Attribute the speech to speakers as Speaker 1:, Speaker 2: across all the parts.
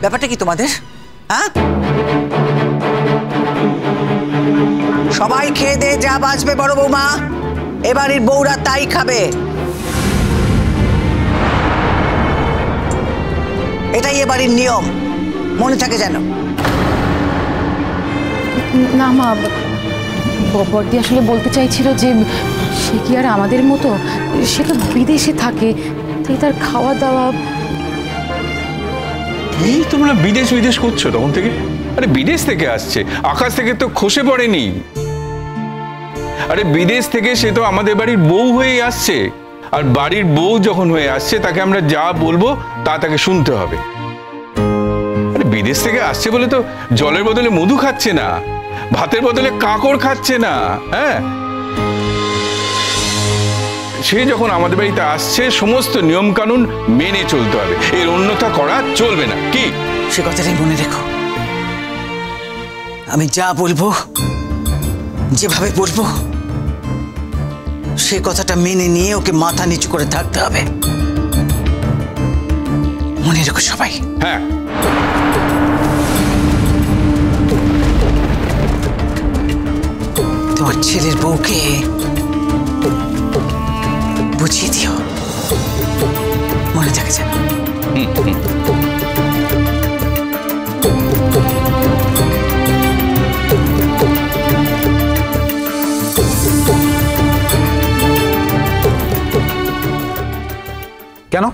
Speaker 1: ব্যাপারটা কি তোমাদের? হ্যাঁ, সবাই খেয়ে দে, যা বাঁচবে বড় বৌমা, এবারের বউরা তাই খাবে। এটাই এবারের নিয়ম, মনে থাকে যেন।
Speaker 2: না মা, বড়দি আসলে বলতে চাইছিল যে সে কি আর আমাদের মতো, সে তো বিদেশে থাকে, তাই তার খাওয়া দাওয়া।
Speaker 3: কি তোমরা বিদেশ বিদেশ করছো তখন থেকে? আরে বিদেশ থেকে আসছে, আকাশ থেকে তো খসে পড়েনি। আরে বিদেশ থেকে সে তো আমাদের বাড়ির বউ হয়ে আসছে, আর বাড়ির বউ যখন হয়ে আসছে তাকে আমরা যা বলবো তা তাকে শুনতে হবে। আরে বিদেশ থেকে আসছে বলে তো জলের বদলে মধু খাচ্ছে না, ভাতের বদলে কাঁকড় খাচ্ছে না। হ্যাঁ, সে যখন আমাদের বাড়িতে আসছে সমস্ত নিয়ম কানুন মেনে চলতে হবে, এর অন্যথা করা চলবে না। কি
Speaker 1: সে কথাটাই মনে রেখো, আমি যা বলবো, যেভাবে বলবো, সে কথাটা মেনে নিয়ে ওকে মাথা নিচু করে থাকতে হবে। মনে রেখো সবাই।
Speaker 3: হ্যাঁ,
Speaker 1: তোমার ছেলের বউকে বুঝিয়ে দিও, মনে থাকে যেন।
Speaker 4: কেন?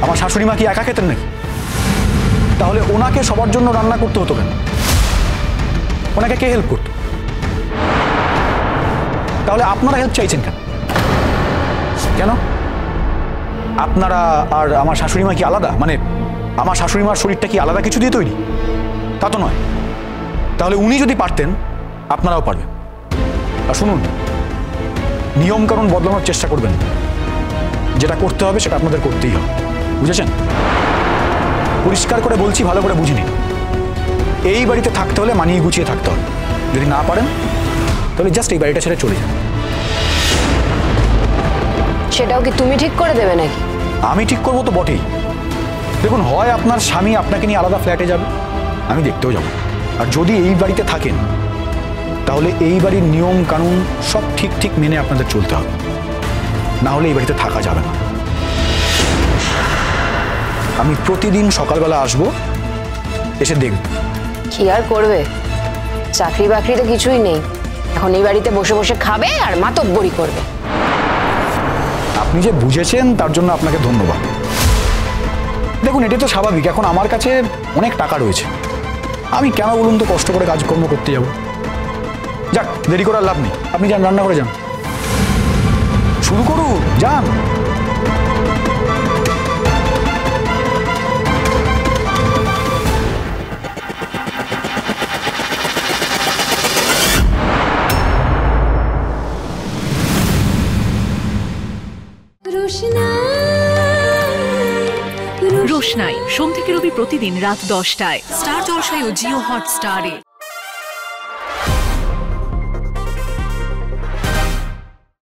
Speaker 4: আমার শাশুড়ি মা কি একা খেতেন নাকি? তাহলে ওনাকে সবার জন্য রান্না করতে হতো কেন? ওনাকে কে হেল্প করতো? তাহলে আপনারা হেল্প চাইছেন কেন? কেন আপনারা আর আমার শাশুড়ি মা কি আলাদা? মানে আমার শাশুড়ি মার শরীরটা কি আলাদা কিছু দিয়ে তৈরি? তা তো নয়। তাহলে উনি যদি পারতেন, আপনারাও পারবেন। আর শুনুন, নিয়মকানুন বদলানোর চেষ্টা করবেন, যেটা করতে হবে সেটা আপনাদের করতেই হবে, বুঝেছেন? পরিষ্কার করে বলছি, ভালো করে বুঝে নিন। এই বাড়িতে থাকতে হলে মানিয়ে গুছিয়ে থাকতে হবে। যদি না পারেন তাহলে জাস্ট এই বাড়িটা ছেড়ে চলে যান।
Speaker 5: সেটাও কি তুমি ঠিক করে দেবে নাকি?
Speaker 4: আমি ঠিক করবো তো বটেই। দেখুন, হয় আপনার স্বামী আপনাকে নিয়ে আলাদা ফ্ল্যাটে যাবে, আমি দেখতেও যাব। আর যদি এই বাড়িতে থাকেন তাহলে এই বাড়ির নিয়ম কানুন সব ঠিক ঠিক মেনে আপনাদের চলতে হবে, না হলে এই বাড়িতে থাকা যাবে না। আমি প্রতিদিন সকালবেলা আসবো, এসে দেখব।
Speaker 5: কি আর করবে, চাকরি বাকরি তো কিছুই নেই, এখন এই বাড়িতে বসে বসে খাবে আর মাতব্বরি করবে।
Speaker 4: আপনি যে বুঝেছেন তার জন্য আপনাকে ধন্যবাদ। দেখুন, এটা তো স্বাভাবিক, এখন আমার কাছে অনেক টাকা রয়েছে, আমি কেন বলুন তো কষ্ট করে কাজকর্ম করতে যাব? যাক, দেরি করার লাভ নেই, আপনি যান, রান্না করে যান, শুরু করুন, যান।
Speaker 6: রোশনাই সোম থেকে রবি প্রতিদিন রাত 10টায় স্টার জলসায় ও জিও হটস্টারে।